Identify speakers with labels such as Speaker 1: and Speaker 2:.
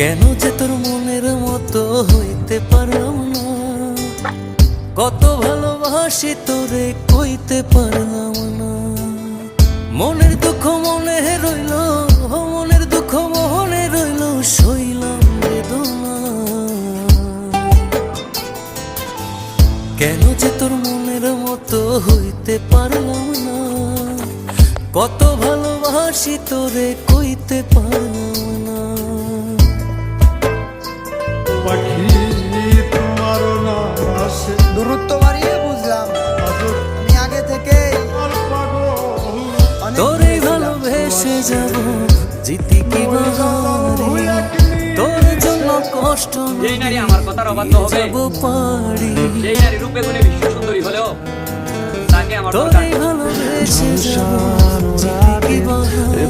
Speaker 1: কেন যে তোর মনের মতো হইতে পারলাম না, কত ভালোবাসি তোরে কইতে পারলাম না। মনের দুঃখ মনে রইল, মনের দুঃখ মনে রইল, সইলাম বেদনা। কেন যে তোর মনের মতো হইতে পারলাম না, কত ভালোবাসি তোরে কইতে পারলাম না।
Speaker 2: পাখি তোমার না আসে,
Speaker 3: দূরত্ব বাড়িয়ে বুঝলাম আমি আগে থেকে
Speaker 1: তোরে ভালোবেসে যাব, জিতি কি বাহারি, তোর জন্য কষ্ট
Speaker 4: এই নারী আমার কথার অবাধ্য হবে,
Speaker 1: যাব পারি।
Speaker 4: এই নারী রূপে গুণে বিশ্ব সুন্দরী হলেও তাকে আমার
Speaker 1: তোরে ভালোবেসে যাব, জিতি কি বাহারি।